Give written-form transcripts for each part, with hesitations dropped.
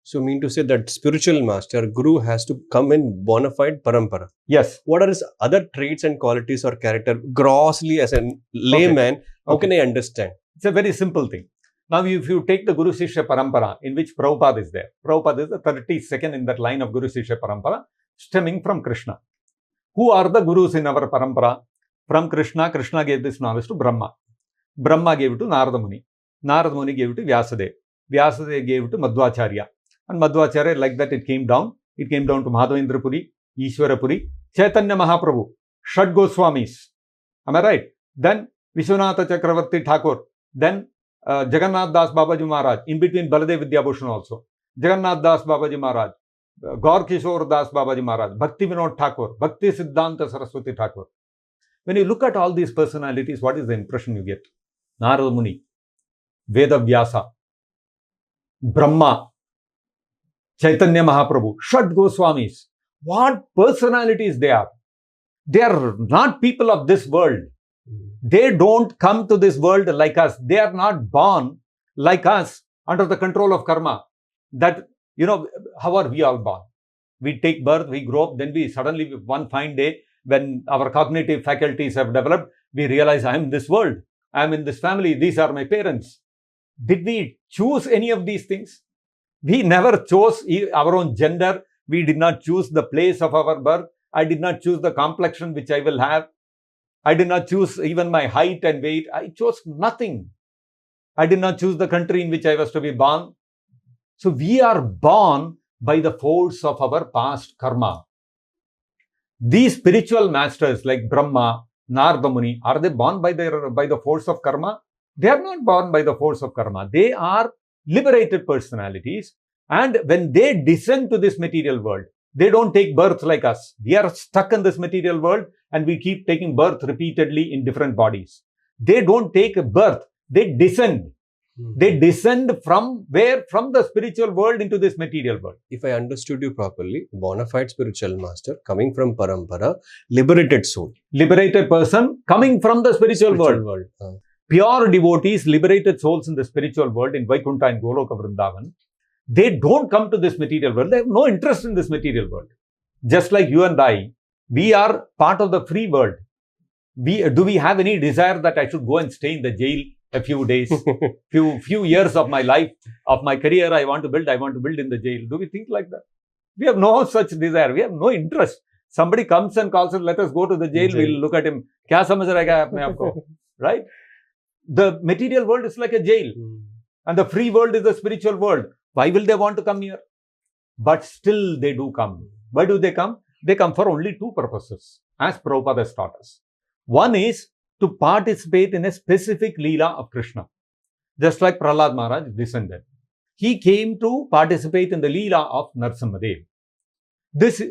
So mean to say that spiritual master, guru has to come in bona fide parampara. Yes. What are his other traits and qualities or character grossly as a layman? How can I understand? It's a very simple thing. Now, if you take the Guru Shishya Parampara, in which Prabhupada is there, Prabhupada is the 32nd in that line of Guru Shishya Parampara, stemming from Krishna. Who are the Gurus in our Parampara? From Krishna, Krishna gave this knowledge to Brahma. Brahma gave it to Narada Muni. Narada Muni gave it to Vyasadeva. Vyasadeva gave it to Madhvacharya. And Madhvacharya, like that, it came down. It came down to Madhavendra Puri, Ishwara Puri, Chaitanya Mahaprabhu, Shad Goswamis. Am I right? Then Vishwanatha Chakravarti Thakur. Then Jagannath Das Babaji Maharaj. In between Baladev Vidyabhushan also. Jagannath Das Babaji Maharaj. Gaur Kishore Das Babaji Maharaj. Bhakti Vinod Thakur. Bhakti Siddhanta Saraswati Thakur. When you look at all these personalities, what is the impression you get? Narada Muni, Veda Vyasa, Brahma, Chaitanya Mahaprabhu, Shad Goswamis. What personalities they are? They are not people of this world. They don't come to this world like us. They are not born like us under the control of karma. That, how are we all born? We take birth, we grow up, then we suddenly, one fine day, when our cognitive faculties have developed, we realize I am in this world. I am in this family. These are my parents. Did we choose any of these things? We never chose our own gender. We did not choose the place of our birth. I did not choose the complexion which I will have. I did not choose even my height and weight. I chose nothing. I did not choose the country in which I was to be born. So we are born by the force of our past karma. These spiritual masters like Brahma, Narada Muni, are they born by the force of karma? They are not born by the force of karma. They are liberated personalities. And when they descend to this material world, they don't take birth like us. We are stuck in this material world and we keep taking birth repeatedly in different bodies. They don't take a birth. They descend. They descend from where? From the spiritual world into this material world. If I understood you properly, bona fide spiritual master coming from parampara, liberated soul. Liberated person coming from the spiritual world. Pure devotees, liberated souls in the spiritual world in Vaikuntha and Goloka Vrindavan. They don't come to this material world. They have no interest in this material world. Just like you and I, we are part of the free world. Do we have any desire that I should go and stay in the jail a few days, few years of my life, of my career I want to build in the jail? Do we think like that? We have no such desire. We have no interest. Somebody comes and calls us, let us go to the jail. We'll look at him. Kya samajh rahega apne aap ko? Right? The material world is like a jail. And the free world is the spiritual world. Why will they want to come here? But still they do come. Why do they come? They come for only two purposes, as Prabhupada has taught us. One is to participate in a specific Leela of Krishna. Just like Prahlad Maharaj descended. He came to participate in the Leela of Narasimhadev.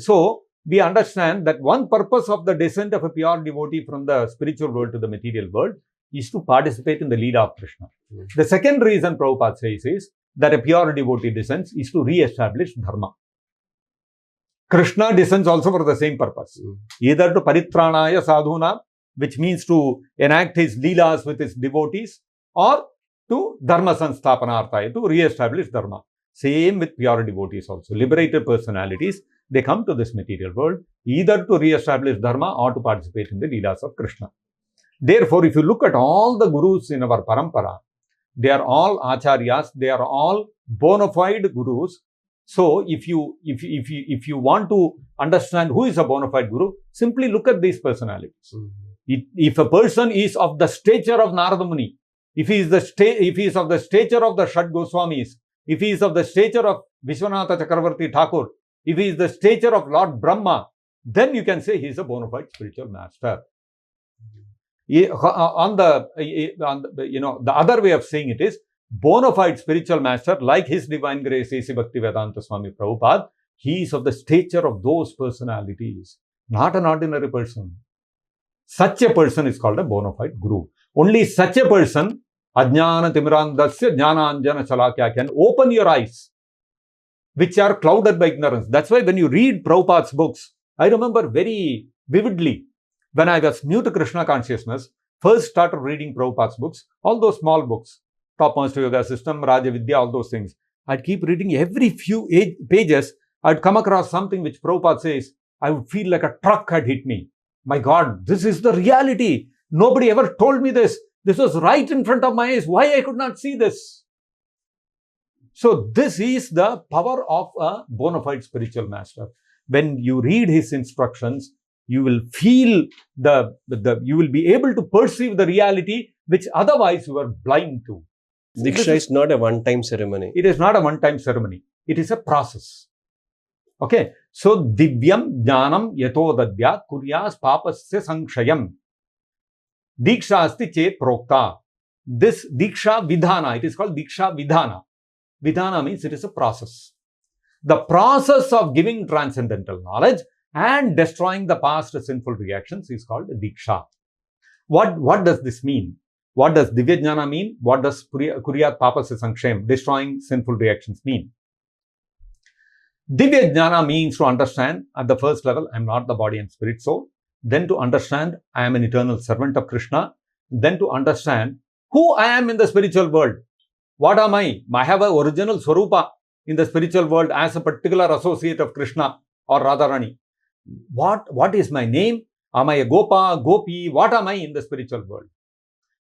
So, we understand that one purpose of the descent of a pure devotee from the spiritual world to the material world is to participate in the Leela of Krishna. The second reason Prabhupada says is that a pure devotee descends is to re-establish Dharma. Krishna descends also for the same purpose. Either to Paritranaya Sadhuna, which means to enact his Leelas with his devotees, or to Dharma Sansthapanarthaya, to re-establish Dharma. Same with pure devotees also. Liberated personalities, they come to this material world either to re-establish Dharma or to participate in the Leelas of Krishna. Therefore, if you look at all the Gurus in our Parampara, they are all Acharyas, they are all bona fide Gurus. So, if you want to understand who is a bona fide Guru, simply look at these personalities. If a person is of the stature of Narada Muni, if he is of the stature of the Shad Goswamis, if he is of the stature of Vishwanatha Chakravarti Thakur, if he is the stature of Lord Brahma, then you can say he is a bona fide spiritual master. The other way of saying it is, bona fide spiritual master, like His Divine Grace A.C. Bhaktivedanta Swami Prabhupada, he is of the stature of those personalities, not an ordinary person. Such a person is called a bona fide Guru. Only such a person, Ajnana Timirandasya Jnananjana Shalakya, can open your eyes, which are clouded by ignorance. That's why when you read Prabhupada's books, I remember very vividly, when I was new to Krishna consciousness, first started reading Prabhupada's books, all those small books, Topmost Yoga System, Raja Vidya, all those things. I'd keep reading. Every few pages, I'd come across something which Prabhupada says, I would feel like a truck had hit me. My God, this is the reality. Nobody ever told me this. This was right in front of my eyes. Why I could not see this? So this is the power of a bona fide spiritual master. When you read his instructions, you will feel you will be able to perceive the reality which otherwise you are blind to. Diksha is not a one-time ceremony. It is not a one-time ceremony. It is a process. Okay. So, divyam jnanam yato dadya kuryas papasya sanshayam. Diksha asti chet prokta. This diksha vidhana, it is called diksha vidhana. Vidhana means it is a process. The process of giving transcendental knowledge and destroying the past sinful reactions is called diksha. What does this mean? What does divya jnana mean? What does kuryat papasya sanshayam, destroying sinful reactions, mean? Divya jnana means to understand at the first level, I am not the body and spirit soul. Then to understand, I am an eternal servant of Krishna. Then to understand who I am in the spiritual world. What am I? I have an original Swarupa in the spiritual world as a particular associate of Krishna or Radharani. What is my name? Am I a Gopa, Gopi? What am I in the spiritual world?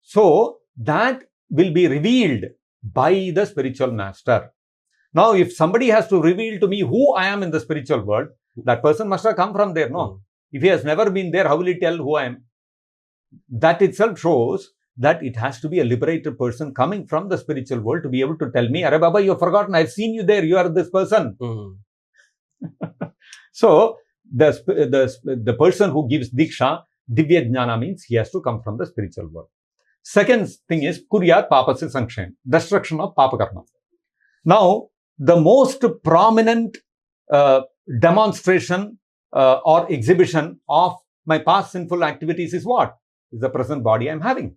So that will be revealed by the spiritual master. Now, if somebody has to reveal to me who I am in the spiritual world, that person must have come from there, no? If he has never been there, how will he tell who I am? That itself shows that it has to be a liberated person coming from the spiritual world to be able to tell me, Arre Baba, you have forgotten, I've seen you there, you are this person. So, the person who gives Diksha, Divya Jnana means he has to come from the spiritual world. Second thing is Kuryat Papasya Sanshayam, destruction of Papa Karma. Now, the most prominent demonstration or exhibition of my past sinful activities is what? Is the present body I am having.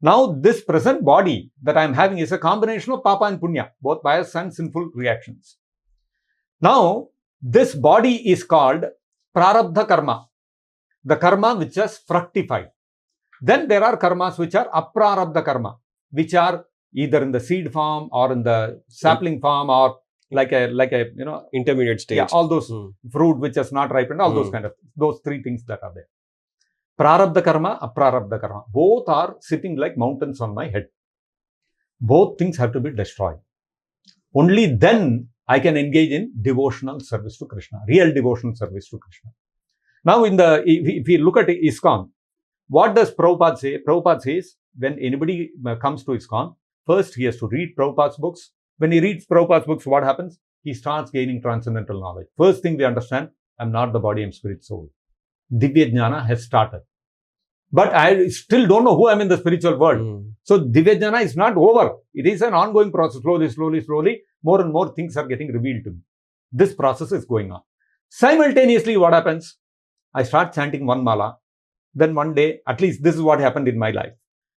Now, this present body that I am having is a combination of Papa and Punya, both bias and sinful reactions. Now, this body is called Prarabdha Karma, the karma which has fructified. Then there are karmas which are Aprarabdha Karma, which are either in the seed form or in the sapling form or like a intermediate stage. Yeah, all those fruit which has not ripened, all those kind of, those three things that are there. Prarabdha Karma, Aprarabdha Karma. Both are sitting like mountains on my head. Both things have to be destroyed. Only then I can engage in devotional service to Krishna, real devotional service to Krishna. Now, if we look at ISKCON, what does Prabhupada say? Prabhupada says, when anybody comes to ISKCON, first he has to read Prabhupada's books. When he reads Prabhupada's books, what happens? He starts gaining transcendental knowledge. First thing we understand, I'm not the body, I'm spirit, soul. Divya Jnana has started. But I still don't know who I am in the spiritual world. So Divya Jnana is not over. It is an ongoing process. Slowly, more and more things are getting revealed to me. This process is going on. Simultaneously, what happens? I start chanting one mala. Then one day, at least this is what happened in my life.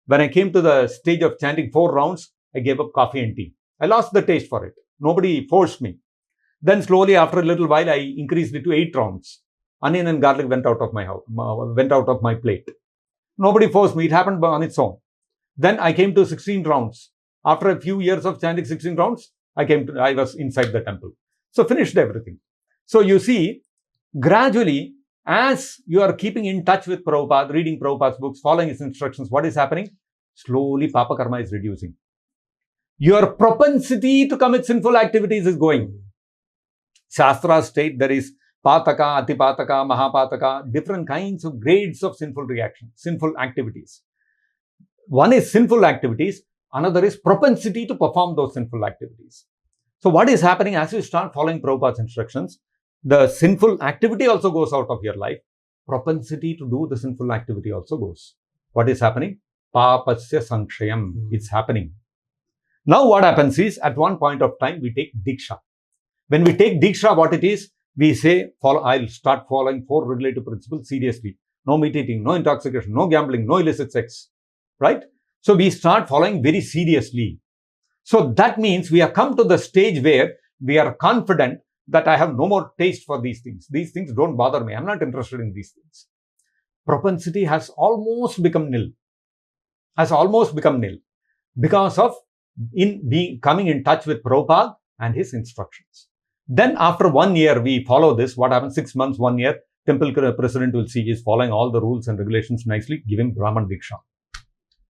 When I came to the stage of chanting 4 rounds, I gave up coffee and tea. I lost the taste for it. Nobody forced me. Then slowly, after a little while, I increased it to 8 rounds. Onion and garlic went out of my house, went out of my plate. Nobody forced me. It happened on its own. Then I came to 16 rounds. After a few years of chanting 16 rounds, I was inside the temple. So finished everything. So you see, gradually, as you are keeping in touch with Prabhupada, reading Prabhupada's books, following his instructions, what is happening? Slowly, Papa Karma is reducing. Your propensity to commit sinful activities is going. Shastras state there is Pataka, Atipataka, Mahapataka, different kinds of grades of sinful reactions, sinful activities. One is sinful activities, another is propensity to perform those sinful activities. So what is happening as you start following Prabhupada's instructions? The sinful activity also goes out of your life. Propensity to do the sinful activity also goes. What is happening? Papasya Sanshayam. It's happening. Now what happens is, at one point of time, we take Diksha. When we take Diksha, what it is? We say, I'll start following 4 regulative principles seriously. No meat eating, no intoxication, no gambling, no illicit sex. Right? So we start following very seriously. So that means we have come to the stage where we are confident that I have no more taste for these things. These things don't bother me. I'm not interested in these things. Propensity has almost become nil. Because of in coming in touch with Prabhupada and his instructions. Then after 1 year, we follow this. What happens? 6 months, 1 year, temple president will see he's following all the rules and regulations nicely, give him Brahman Diksha.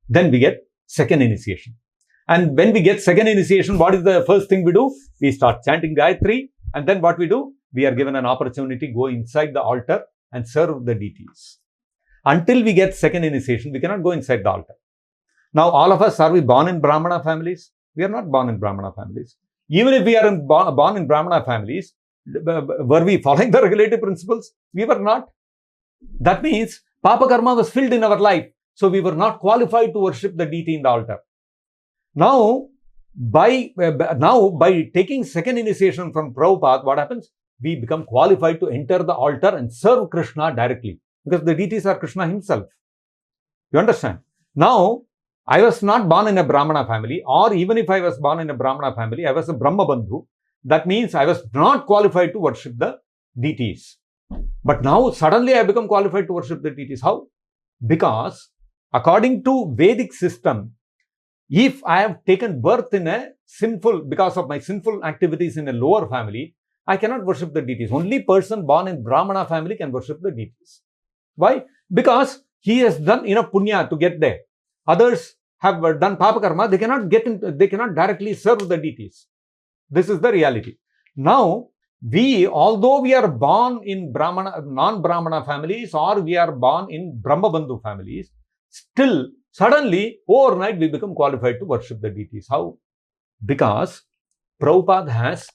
Then we get second initiation. And when we get second initiation, what is the first thing we do? We start chanting Gayatri. And then what we do? We are given an opportunity, go inside the altar and serve the deities. Until we get second initiation, we cannot go inside the altar. Now, all of us, are we born in Brahmana families? We are not born in Brahmana families. Even if we are born in Brahmana families, were we following the regulative principles? We were not. That means Papa Karma was filled in our life. So we were not qualified to worship the deity in the altar. Now, by taking second initiation from Prabhupada, what happens? We become qualified to enter the altar and serve Krishna directly. Because the deities are Krishna himself. You understand? Now, I was not born in a Brahmana family, or even if I was born in a Brahmana family, I was a Brahma Bandhu. That means I was not qualified to worship the deities. But now, suddenly I become qualified to worship the deities. How? Because according to Vedic system, if I have taken birth in a sinful, because of my sinful activities in a lower family, I cannot worship the deities. Only person born in Brahmana family can worship the deities. Why? Because he has done enough punya to get there. Others have done papa karma, they cannot directly serve the deities. This is the reality. Now, although we are born in non-Brahmana families, or we are born in Brahma Bandhu families, still, suddenly, overnight, we become qualified to worship the deities. How? Because Prabhupada has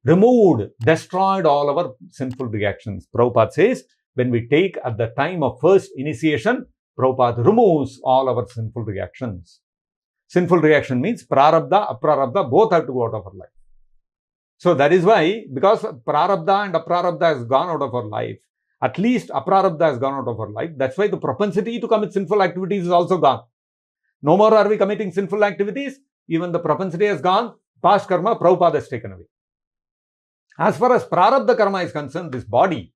destroyed all our sinful reactions. Prabhupada says, when we take at the time of first initiation, Prabhupada removes all our sinful reactions. Sinful reaction means prarabdha, aprarabdha, both have to go out of our life. So that is why, because prarabdha and aprarabdha has gone out of our life, at least aprarabdha has gone out of our life, that's why the propensity to commit sinful activities is also gone. No more are we committing sinful activities, even the propensity has gone, past karma, Prabhupada has taken away. As far as prarabdha karma is concerned, this body,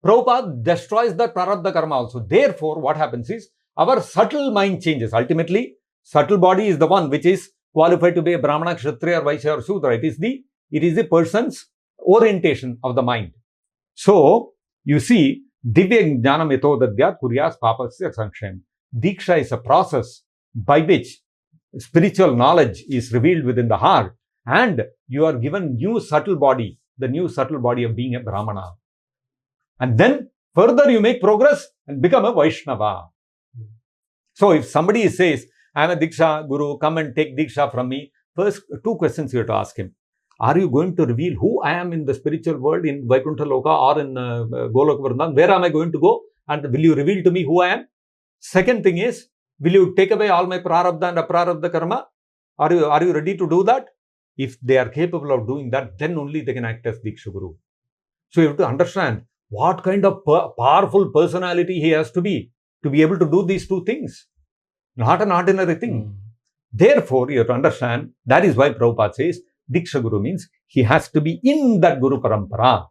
Prabhupada destroys the prarabdha karma also. Therefore, what happens is, our subtle mind changes. Ultimately, subtle body is the one which is qualified to be a Brahmana, Kshatriya, Vaishya or Shudra. It is the person's orientation of the mind. So, you see, Divya Jnana Metodadhyat Kuryas Papasya Sankshem. Diksha is a process by which spiritual knowledge is revealed within the heart, and you are given new subtle body, the new subtle body of being a Brahmana. And then further you make progress and become a Vaishnava. So if somebody says, I am a Diksha Guru, come and take Diksha from me, first 2 questions you have to ask him. Are you going to reveal who I am in the spiritual world, in Vaikuntha Loka or in Goloka Vrindavan? Where am I going to go? And will you reveal to me who I am? Second thing is, will you take away all my prarabdha and aprarabdha karma? Are you ready to do that? If they are capable of doing that, then only they can act as Diksha Guru. So you have to understand what kind of powerful personality he has to be able to do these 2 things. Not an ordinary thing. Therefore, you have to understand, that is why Prabhupada says, Diksha Guru means he has to be in that Guru Parampara.